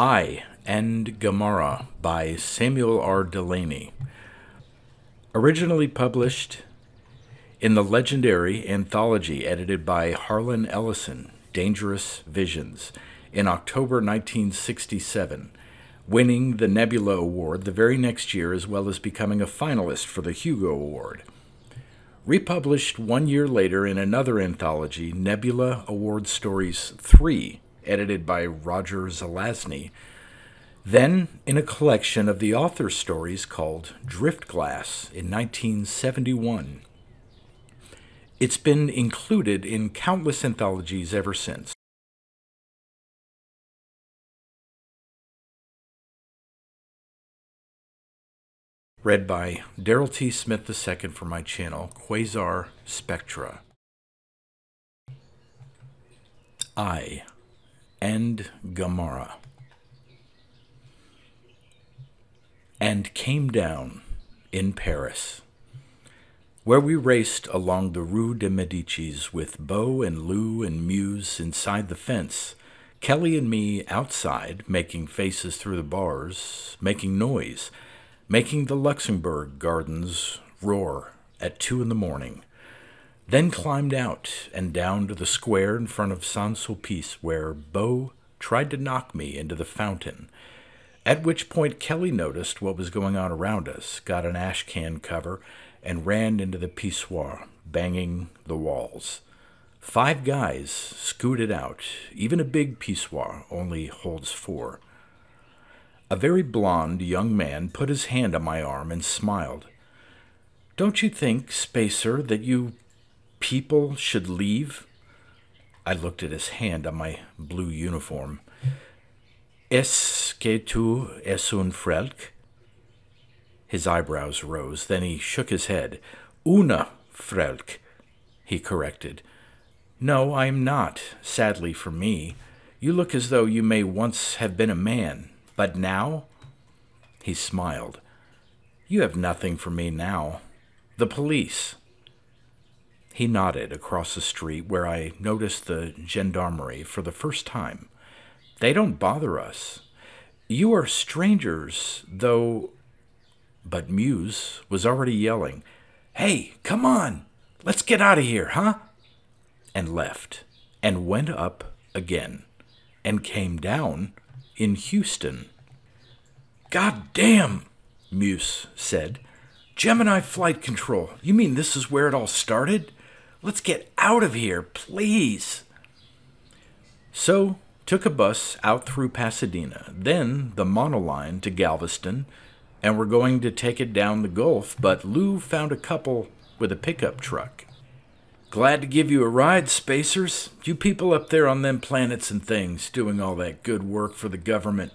I and GOMORRAH by Samuel R. Delany. Originally published in the legendary anthology edited by Harlan Ellison, Dangerous Visions, in October 1967, winning the Nebula Award the very next year as well as becoming a finalist for the Hugo Award. Republished 1 year later in another anthology, Nebula Award Stories 3, edited by Roger Zelazny, then in a collection of the author's stories called Driftglass in 1971. It's been included in countless anthologies ever since. Read by Daryl T. Smith II for my channel, Quasar Spectra. I and GOMORRAH. And came down in Paris, where we raced along the Rue de Medicis with Beau and Lou and Muse inside the fence, Kelly and me outside making faces through the bars, making noise, making the Luxembourg Gardens roar at 2 in the morning, then climbed out and down to the square in front of Saint-Sulpice where Beau tried to knock me into the fountain, at which point Kelly noticed what was going on around us, got an ash can cover, and ran into the pissoir, banging the walls. 5 guys scooted out. Even a big pissoir only holds 4. A very blond young man put his hand on my arm and smiled. "Don't you think, Spacer, that you people should leave?" I looked at his hand on my blue uniform. "Est-ce que tu es un frelk?" His eyebrows rose, then he shook his head. "Una frelk," he corrected. "No, I am not, sadly for me. You look as though you may once have been a man. But now?" He smiled. "You have nothing for me now. The police." He nodded across the street where I noticed the gendarmerie for the first time. "They don't bother us. You are strangers, though—" But Muse was already yelling, "Hey, come on! Let's get out of here, huh?" And left, and went up again, and came down in Houston. "God damn," Muse said. "Gemini Flight Control, you mean this is where it all started? Let's get out of here, please." So, took a bus out through Pasadena, then the monoline to Galveston, and we're going to take it down the Gulf, but Lou found a couple with a pickup truck. "Glad to give you a ride, Spacers. You people up there on them planets and things, doing all that good work for the government,"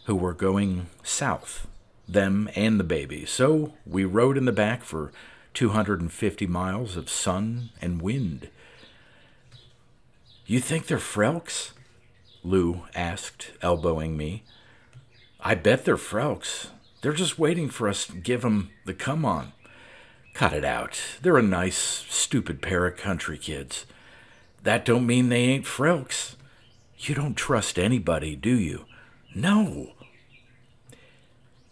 who were going south, them and the baby. So we rode in the back for 250 miles of sun and wind. "You think they're Frelks?" Lou asked, elbowing me. "I bet they're Frelks. They're just waiting for us to give them the come-on. Cut it out. They're a nice, stupid pair of country kids. That don't mean they ain't Frelks. You don't trust anybody, do you?" "No."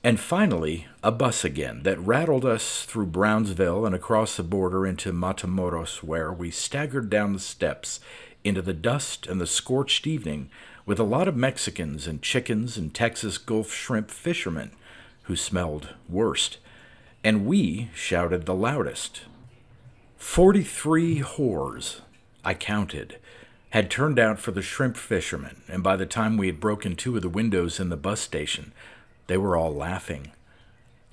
And finally, a bus again that rattled us through Brownsville and across the border into Matamoros, where we staggered down the steps into the dust and the scorched evening with a lot of Mexicans and chickens and Texas Gulf shrimp fishermen who smelled worst. And we shouted the loudest. 43 whores, I counted, had turned out for the shrimp fishermen, and by the time we had broken 2 of the windows in the bus station, they were all laughing.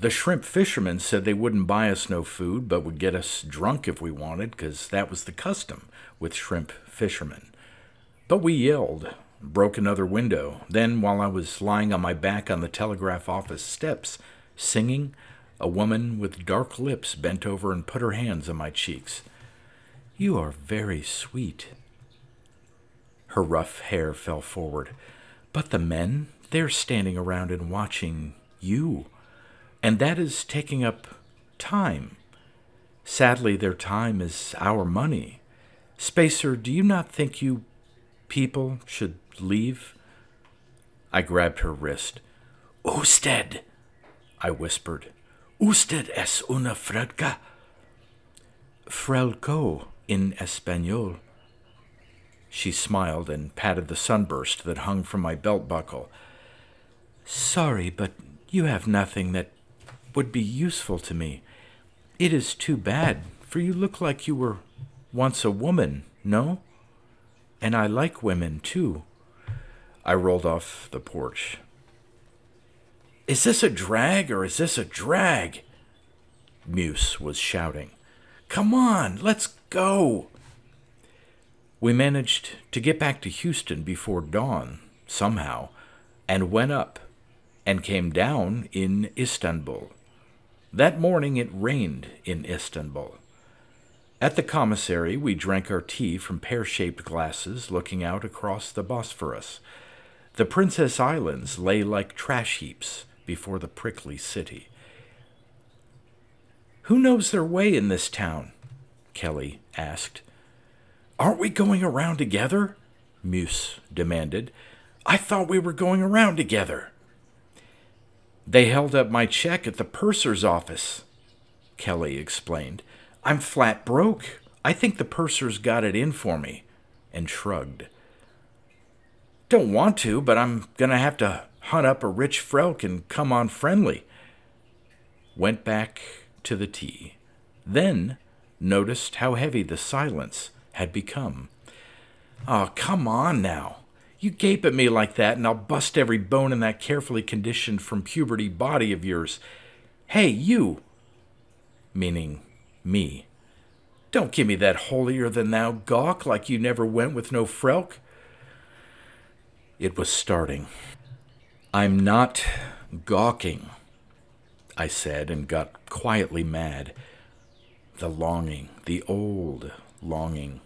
The shrimp fishermen said they wouldn't buy us no food, but would get us drunk if we wanted, because that was the custom with shrimp fishermen. But we yelled, broke another window. Then, while I was lying on my back on the telegraph office steps, singing, a woman with dark lips bent over and put her hands on my cheeks. "You are very sweet." Her rough hair fell forward. "But the men, they're standing around and watching you. And that is taking up time. Sadly, their time is our money. Spacer, do you not think you people should leave?" I grabbed her wrist. "Usted," I whispered. "Usted es una frelka." "Frelko in español." She smiled and patted the sunburst that hung from my belt buckle. "Sorry, but you have nothing that would be useful to me. It is too bad, for you look like you were once a woman, no? And I like women, too." I rolled off the porch. "Is this a drag or is this a drag?" Muse was shouting. "Come on, let's go." We managed to get back to Houston before dawn, somehow, and went up and came down in Istanbul. That morning it rained in Istanbul. At the commissary, we drank our tea from pear-shaped glasses looking out across the Bosphorus. The Princess Islands lay like trash heaps before the prickly city. "Who knows their way in this town?" Kelly asked. "Aren't we going around together?" Muse demanded. "I thought we were going around together." "They held up my check at the purser's office," Kelly explained. "I'm flat broke. I think the purser's got it in for me," and shrugged. "Don't want to, but I'm gonna have to hunt up a rich frelk and come on friendly." Went back to the tea. Then noticed how heavy the silence had become. "Oh, come on now. You gape at me like that and I'll bust every bone in that carefully conditioned from puberty body of yours. Hey, you!" Meaning me. "Don't give me that holier-than-thou gawk like you never went with no frelk." It was starting. "I'm not gawking," I said, and got quietly mad. The longing, the old longing.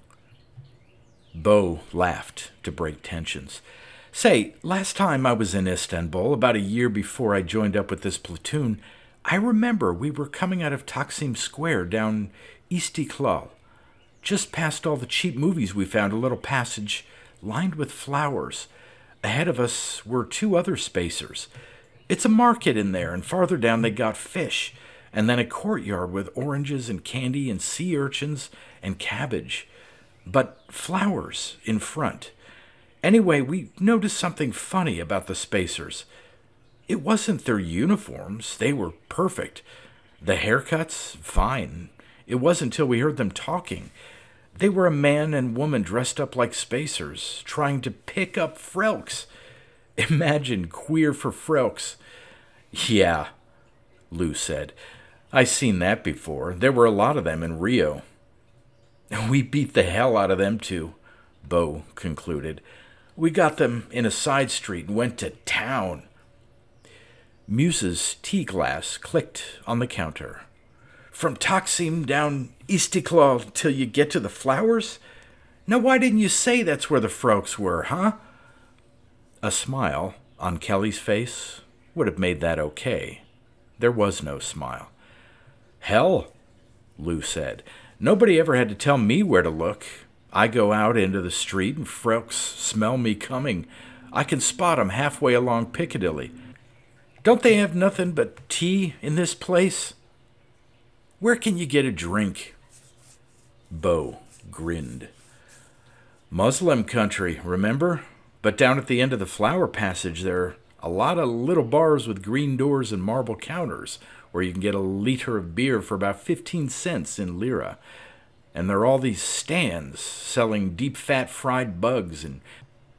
Bo laughed to break tensions. "Say, last time I was in Istanbul, about a year before I joined up with this platoon, I remember we were coming out of Taksim Square down Istiklal. Just past all the cheap movies we found a little passage lined with flowers. Ahead of us were two other spacers. It's a market in there, and farther down they got fish, and then a courtyard with oranges and candy and sea urchins and cabbage. But flowers in front. Anyway, we noticed something funny about the spacers. It wasn't their uniforms. They were perfect. The haircuts, fine. It wasn't until we heard them talking. They were a man and woman dressed up like spacers, trying to pick up frelks. Imagine queer for frelks." "Yeah," Lou said. "I seen that before. There were a lot of them in Rio." "We beat the hell out of them, too," Bo concluded. "We got them in a side street and went to town." Muse's tea glass clicked on the counter. "From Taksim down Istiklal till you get to the flowers? Now why didn't you say that's where the frelks were, huh?" A smile on Kelly's face would have made that okay. There was no smile. "Hell," Lou said. "Nobody ever had to tell me where to look. I go out into the street and frelks smell me coming. I can spot 'em halfway along Piccadilly. Don't they have nothing but tea in this place? Where can you get a drink?" Bo grinned. "Muslim country, remember? But down at the end of the flower passage there are a lot of little bars with green doors and marble counters where you can get a liter of beer for about 15 cents in lira. And there are all these stands selling deep fat fried bugs and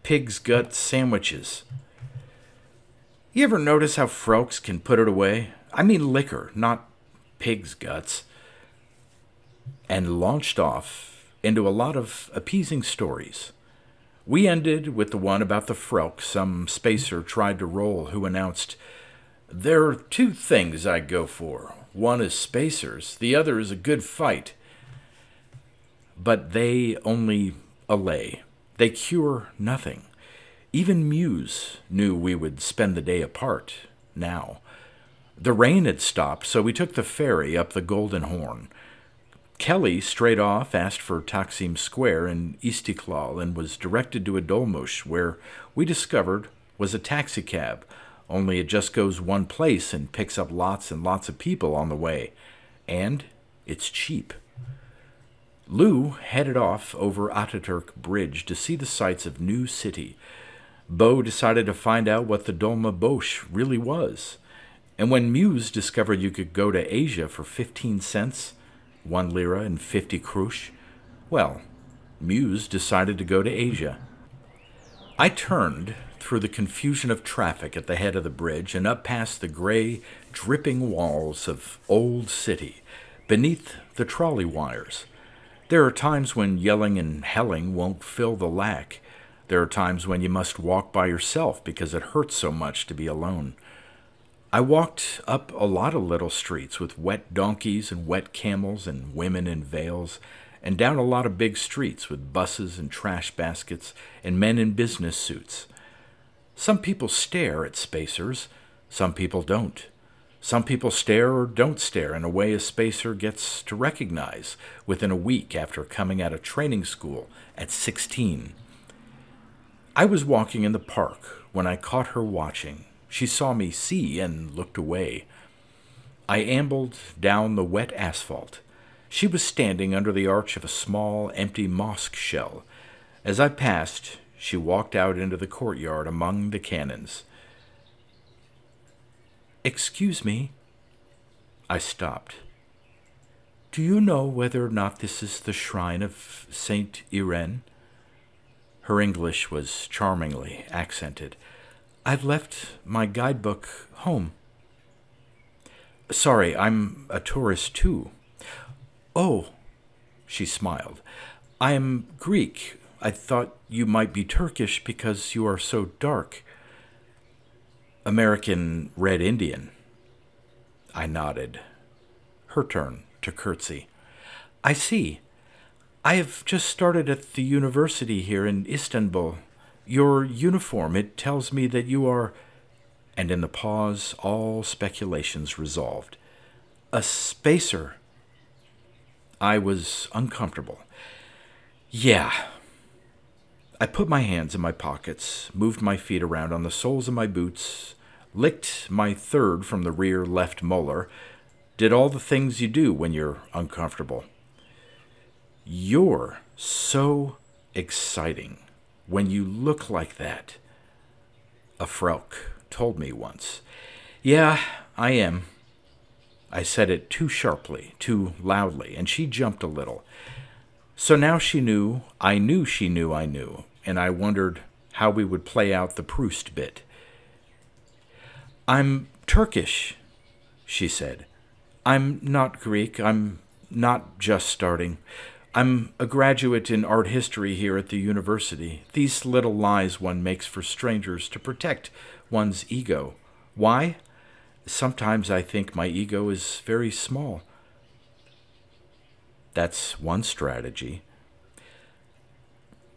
pig's gut sandwiches. You ever notice how frelks can put it away? I mean liquor, not pig's guts." And launched off into a lot of appeasing stories. We ended with the one about the frelk some spacer tried to roll who announced, "There are two things I go for. One is spacers, the other is a good fight." But they only allay. They cure nothing. Even Muse knew we would spend the day apart, now. The rain had stopped, so we took the ferry up the Golden Horn. Kelly, straight off, asked for Taksim Square in Istiklal and was directed to a dolmuş, where we discovered was a taxicab, only it just goes one place and picks up lots and lots of people on the way. And it's cheap. Lou headed off over Ataturk Bridge to see the sights of New City. Bo decided to find out what the Dolma Bosch really was. And when Muse discovered you could go to Asia for 15 cents, 1 lira and 50 krush, well, Muse decided to go to Asia. I turned through the confusion of traffic at the head of the bridge and up past the gray, dripping walls of Old City, beneath the trolley wires. There are times when yelling and helling won't fill the lack. There are times when you must walk by yourself because it hurts so much to be alone. I walked up a lot of little streets with wet donkeys and wet camels and women in veils, and down a lot of big streets with buses and trash baskets and men in business suits. Some people stare at spacers, some people don't. Some people stare or don't stare in a way a spacer gets to recognize within a week after coming out of training school at 16. I was walking in the park when I caught her watching. She saw me see and looked away. I ambled down the wet asphalt. She was standing under the arch of a small, empty mosque shell. As I passed, she walked out into the courtyard among the cannons. "Excuse me." I stopped. "Do you know whether or not this is the shrine of Saint Irene?" Her English was charmingly accented. "I've left my guidebook home." "Sorry, I'm a tourist too." "Oh," she smiled. "I am Greek. I thought you might be Turkish because you are so dark." "American Red Indian." I nodded. Her turn to curtsy. "I see. I have just started at the university here in Istanbul. Your uniform, it tells me that you are—" And in the pause, all speculations resolved. "A spacer." I was uncomfortable. "Yeah." I put my hands in my pockets, moved my feet around on the soles of my boots, licked my third from the rear left molar, did all the things you do when you're uncomfortable. "You're so exciting when you look like that," a Frauke told me once. "Yeah, I am." I said it too sharply, too loudly, and she jumped a little. So now she knew I knew she knew I knew, and I wondered how we would play out the Proust bit. "I'm Turkish," she said. "I'm not Greek. I'm not just starting. I'm a graduate in art history here at the university. These little lies one makes for strangers to protect one's ego. Why? Sometimes I think my ego is very small." That's one strategy.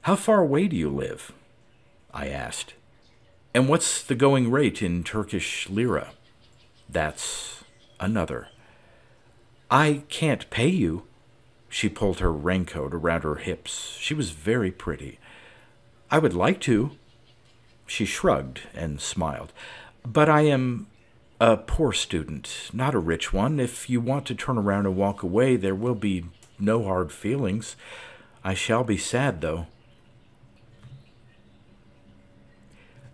"How far away do you live?" I asked. "And what's the going rate in Turkish lira?" That's another. "I can't pay you." She pulled her raincoat around her hips. She was very pretty. "I would like to." She shrugged and smiled. "But I am a poor student, not a rich one. If you want to turn around and walk away, there will be no hard feelings. I shall be sad, though."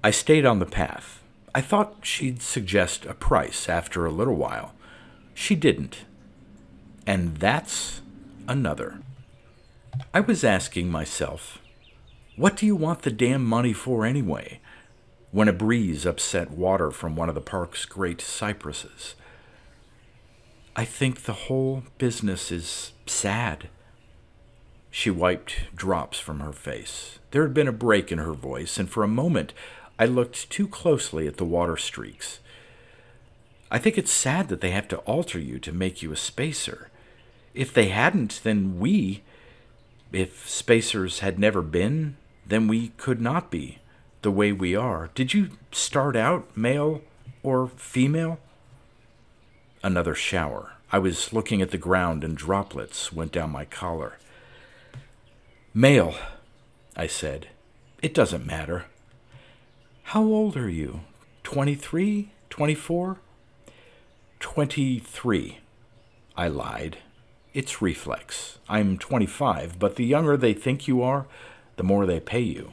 I stayed on the path. I thought she'd suggest a price after a little while. She didn't. And that's another. I was asking myself, what do you want the damn money for anyway? When a breeze upset water from one of the park's great cypresses. I think the whole business is sad. She wiped drops from her face. There had been a break in her voice, and for a moment I looked too closely at the water streaks. "I think it's sad that they have to alter you to make you a spacer. If they hadn't, then if spacers had never been, then we could not be the way we are. Did you start out male or female?" Another shower. I was looking at the ground and droplets went down my collar. "Male," I said. "It doesn't matter." How old are you? 23? 24? 23, I lied. It's reflex. I'm 25, but the younger they think you are, the more they pay you.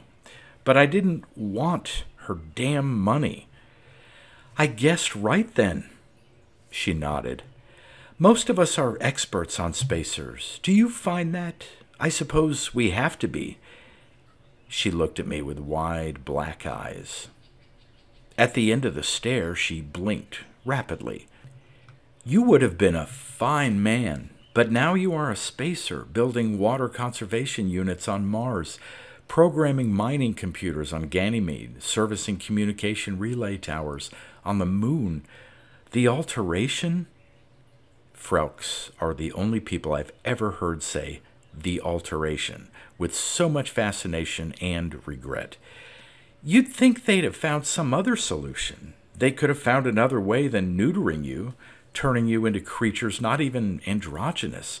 But I didn't want her damn money. I guessed right then. She nodded. Most of us are experts on spacers. Do you find that? I suppose we have to be. She looked at me with wide black eyes. At the end of the stair, she blinked rapidly. You would have been a fine man, but now you are a spacer, building water conservation units on Mars, programming mining computers on Ganymede, servicing communication relay towers on the moon. The alteration? Frelks are the only people I've ever heard say the alteration with so much fascination and regret. You'd think they'd have found some other solution. They could have found another way than neutering you, turning you into creatures not even androgynous.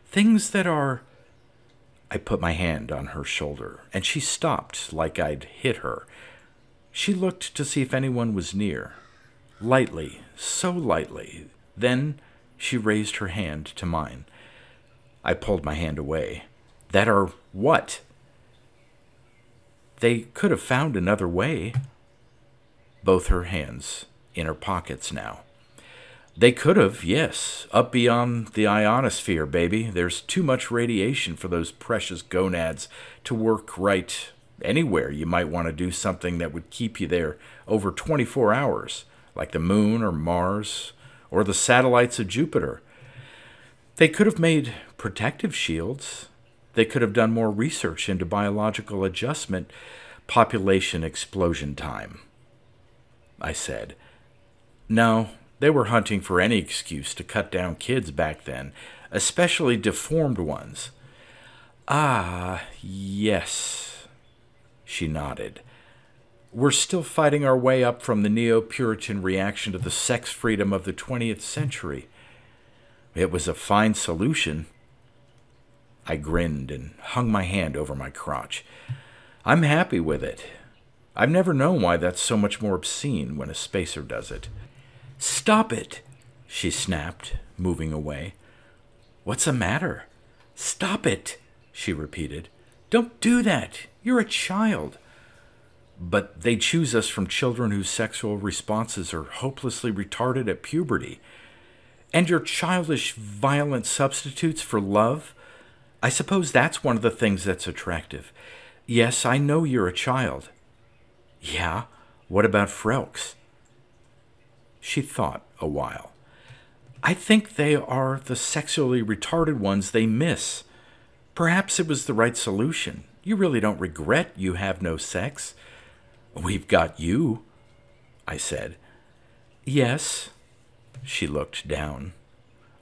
Things that are... I put my hand on her shoulder, and she stopped like I'd hit her. She looked to see if anyone was near. Lightly, so lightly. Then she raised her hand to mine. I pulled my hand away. That are what? They could have found another way. Both her hands in her pockets now. They could have, yes, up beyond the ionosphere, baby. There's too much radiation for those precious gonads to work right anywhere. You might want to do something that would keep you there over 24 hours, like the moon or Mars or the satellites of Jupiter. They could have made protective shields. They could have done more research into biological adjustment, population explosion time. I said, no. They were hunting for any excuse to cut down kids back then, especially deformed ones. Ah, yes, she nodded. We're still fighting our way up from the Neo-Puritan reaction to the sex freedom of the 20th century. It was a fine solution. I grinned and hung my hand over my crotch. I'm happy with it. I've never known why that's so much more obscene when a spacer does it. Stop it, she snapped, moving away. What's the matter? Stop it, she repeated. Don't do that. You're a child. But they choose us from children whose sexual responses are hopelessly retarded at puberty. And your childish, violent substitutes for love? I suppose that's one of the things that's attractive. Yes, I know you're a child. Yeah, what about Frelks? She thought a while. I think they are the sexually retarded ones they miss. Perhaps it was the right solution. You really don't regret you have no sex. We've got you, I said. Yes. She looked down.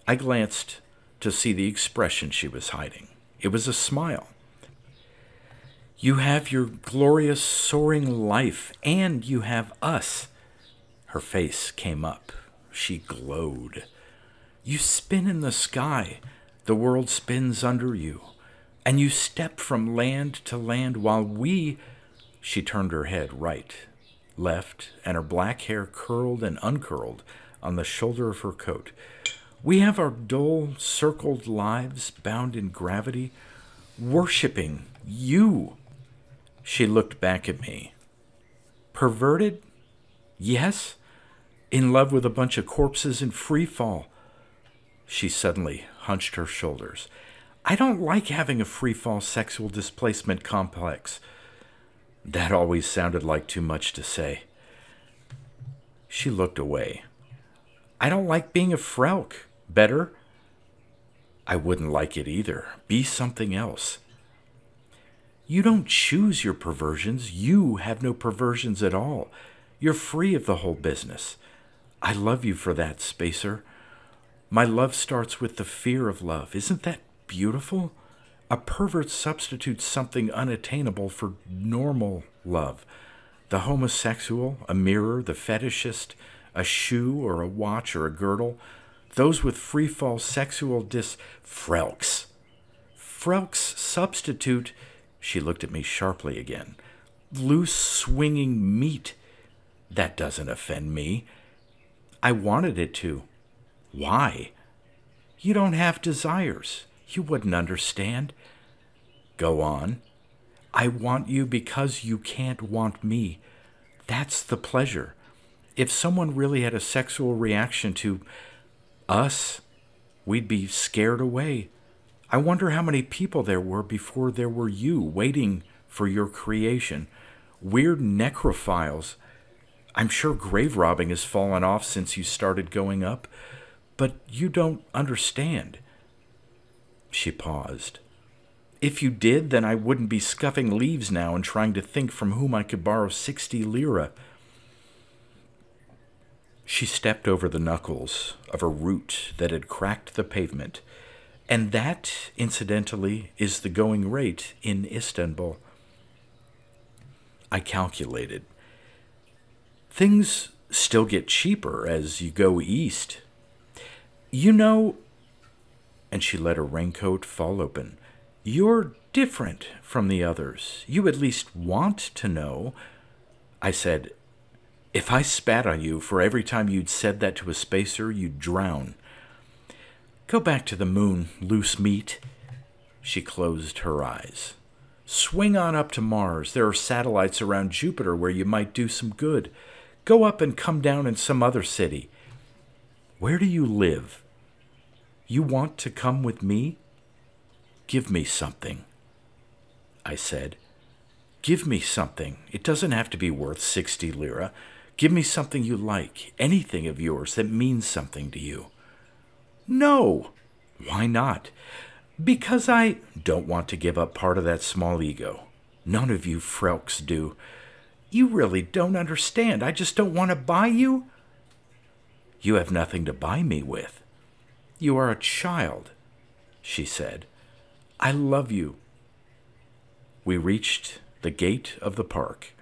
I glanced to see the expression she was hiding. It was a smile. You have your glorious soaring life, and you have us. Her face came up. She glowed. You spin in the sky. The world spins under you. And you step from land to land while we... She turned her head right, left, and her black hair curled and uncurled on the shoulder of her coat. We have our dull, circled lives bound in gravity, worshipping you. She looked back at me. Perverted? Yes. In love with a bunch of corpses in free fall. She suddenly hunched her shoulders. I don't like having a free fall sexual displacement complex. That always sounded like too much to say. She looked away. I don't like being a Frelk. Better? I wouldn't like it either. Be something else. You don't choose your perversions. You have no perversions at all. You're free of the whole business. I love you for that, Spacer. My love starts with the fear of love. Isn't that beautiful? A pervert substitutes something unattainable for normal love. The homosexual, a mirror, the fetishist, a shoe or a watch or a girdle. Those with free-fall sexual Frelks. Frelks substitute... She looked at me sharply again. loose swinging meat. That doesn't offend me. I wanted it to. Why? You don't have desires. You wouldn't understand. Go on. I want you because you can't want me. That's the pleasure. If someone really had a sexual reaction to us, we'd be scared away. I wonder how many people there were before there were you, waiting for your creation. Weird necrophiles. I'm sure grave robbing has fallen off since you started going up, but you don't understand. She paused. If you did, then I wouldn't be scuffing leaves now and trying to think from whom I could borrow 60 lira. She stepped over the knuckles of a root that had cracked the pavement, and that, incidentally, is the going rate in Istanbul. I calculated. Things still get cheaper as you go east. You know, and she let her raincoat fall open, you're different from the others. You at least want to know. I said, if I spat on you for every time you'd said that to a spacer, you'd drown. Go back to the moon, loose meat. She closed her eyes. Swing on up to Mars. There are satellites around Jupiter where you might do some good. Go up and come down in some other city. Where do you live? You want to come with me? Give me something, I said. Give me something. It doesn't have to be worth 60 lira. Give me something you like, anything of yours that means something to you. No. Why not? Because I don't want to give up part of that small ego. None of you Frelks do. You really don't understand. I just don't want to buy you. You have nothing to buy me with. You are a child, she said. I love you. We reached the gate of the park.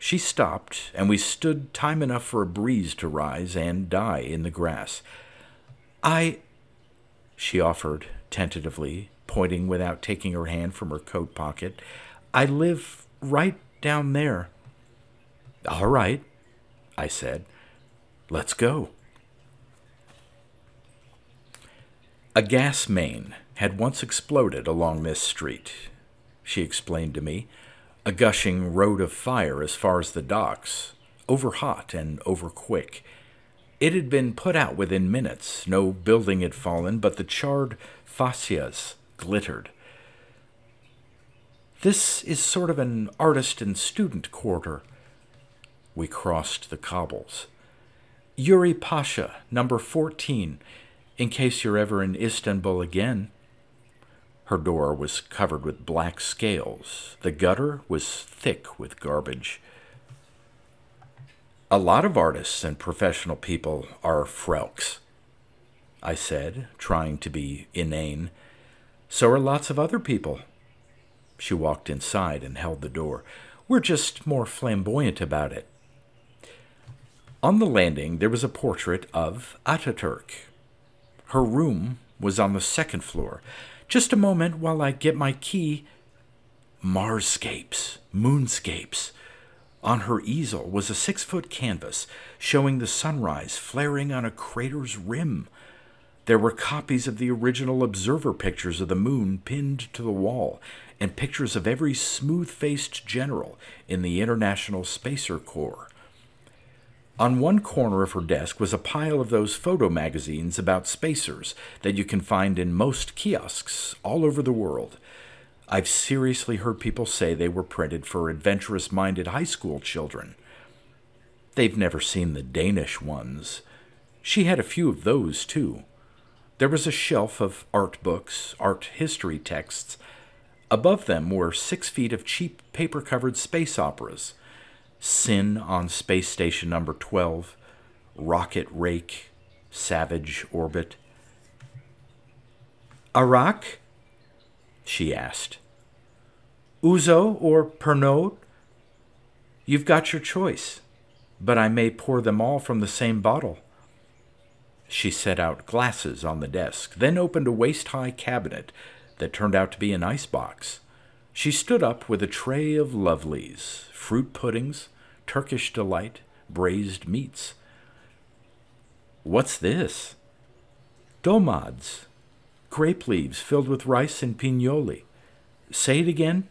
She stopped, and we stood time enough for a breeze to rise and die in the grass. She offered tentatively, pointing without taking her hand from her coat pocket. I live right down there. All right, I said. Let's go. A gas main had once exploded along this street, she explained to me. A gushing road of fire as far as the docks, over hot and over quick. It had been put out within minutes. No building had fallen, but the charred fascias glittered. This is sort of an artist and student quarter. We crossed the cobbles. Yuri Pasha, number 14, in case you're ever in Istanbul again. Her door was covered with black scales. The gutter was thick with garbage. A lot of artists and professional people are Frelks, I said, trying to be inane. So are lots of other people. She walked inside and held the door. We're just more flamboyant about it. On the landing, there was a portrait of Ataturk. Her room was on the second floor. Just a moment while I get my key. Marsscapes, moonscapes. On her easel was a 6-foot canvas showing the sunrise flaring on a crater's rim. There were copies of the original observer pictures of the moon pinned to the wall, and pictures of every smooth-faced general in the International Spacer Corps. On one corner of her desk was a pile of those photo magazines about spacers that you can find in most kiosks all over the world. I've seriously heard people say they were printed for adventurous-minded high school children. They've never seen the Danish ones. She had a few of those, too. There was a shelf of art books, art history texts. Above them were 6 feet of cheap paper-covered space operas. Sin on Space Station Number 12, Rocket Rake, Savage Orbit. Arak? She asked. Ouzo or Pernod? You've got your choice, but I may pour them all from the same bottle. She set out glasses on the desk, then opened a waist-high cabinet that turned out to be an icebox. She stood up with a tray of lovelies, fruit puddings, Turkish delight, braised meats. "What's this?" "Dolmades, grape leaves filled with rice and pignoli." "Say it again."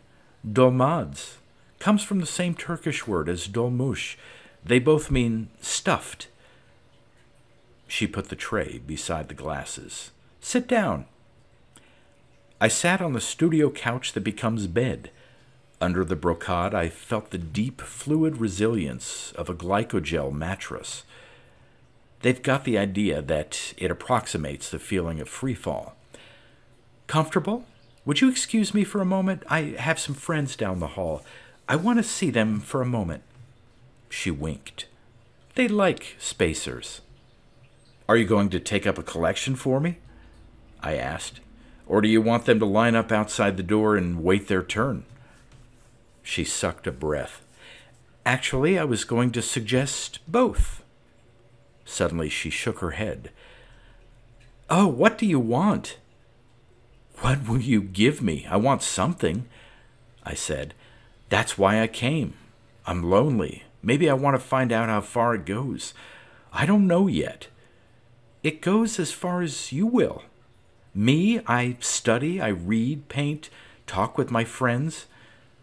"Dolmades. Comes from the same Turkish word as dolmuş. They both mean stuffed." She put the tray beside the glasses. "Sit down." I sat on the studio couch that becomes bed. Under the brocade, I felt the deep, fluid resilience of a glycogel mattress. They've got the idea that it approximates the feeling of free fall. "Comfortable? Would you excuse me for a moment? I have some friends down the hall. I want to see them for a moment." She winked. "They like spacers." "Are you going to take up a collection for me?" I asked. "Or do you want them to line up outside the door and wait their turn?" She sucked a breath. "Actually, I was going to suggest both." Suddenly she shook her head. "Oh, what do you want?" "What will you give me? I want something," I said. "That's why I came. I'm lonely. Maybe I want to find out how far it goes. I don't know yet." "It goes as far as you will." "Me? I study, I read, paint, talk with my friends."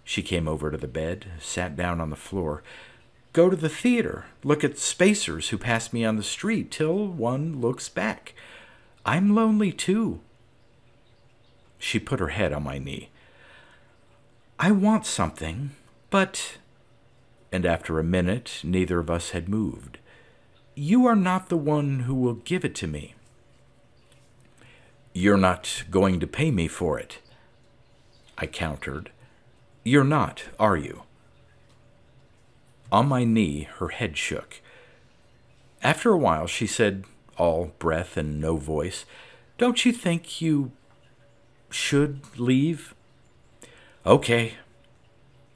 She came over to the bed, sat down on the floor. "Go to the theater, look at spacers who pass me on the street till one looks back. I'm lonely too." She put her head on my knee. "I want something, but—" And after a minute, neither of us had moved. "You are not the one who will give it to me." "You're not going to pay me for it," I countered. "You're not, are you?" On my knee, her head shook. After a while, she said, all breath and no voice, "Don't you think you should leave?" "Okay,"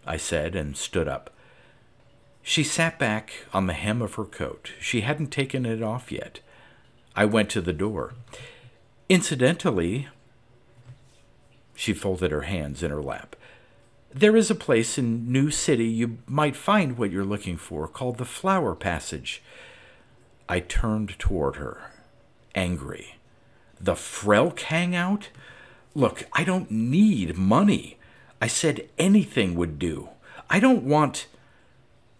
I said, and stood up. She sat back on the hem of her coat. She hadn't taken it off yet. I went to the door. "Incidentally," she folded her hands in her lap, "there is a place in New City you might find what you're looking for, called the Flower Passage." I turned toward her, angry. "The Frelk hangout? Look, I don't need money. I said anything would do. I don't want—"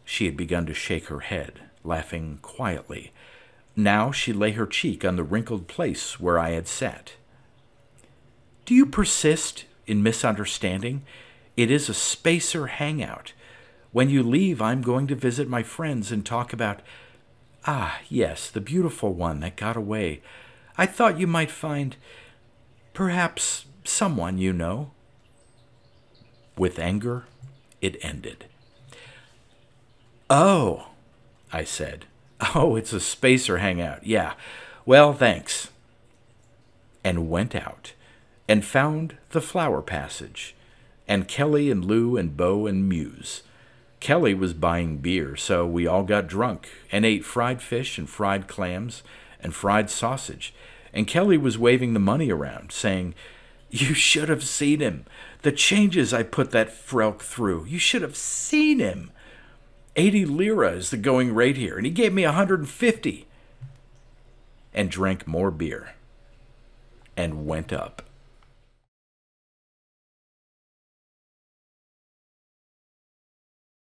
She had begun to shake her head, laughing quietly. Now she lay her cheek on the wrinkled place where I had sat. "Do you persist in misunderstanding? It is a spacer hangout. When you leave, I'm going to visit my friends and talk about— Ah, yes, the beautiful one that got away. I thought you might find, perhaps, someone you know." With anger, it ended. "Oh," I said. "Oh, it's a spacer hangout. Yeah. Well, thanks." And went out and found the Flower Passage and Kelly and Lou and Bo and Muse. Kelly was buying beer, so we all got drunk and ate fried fish and fried clams and fried sausage. And Kelly was waving the money around, saying, "You should have seen him. The changes I put that Frelk through. You should have seen him. 80 lira is the going rate here, and he gave me 150. And drank more beer and went up.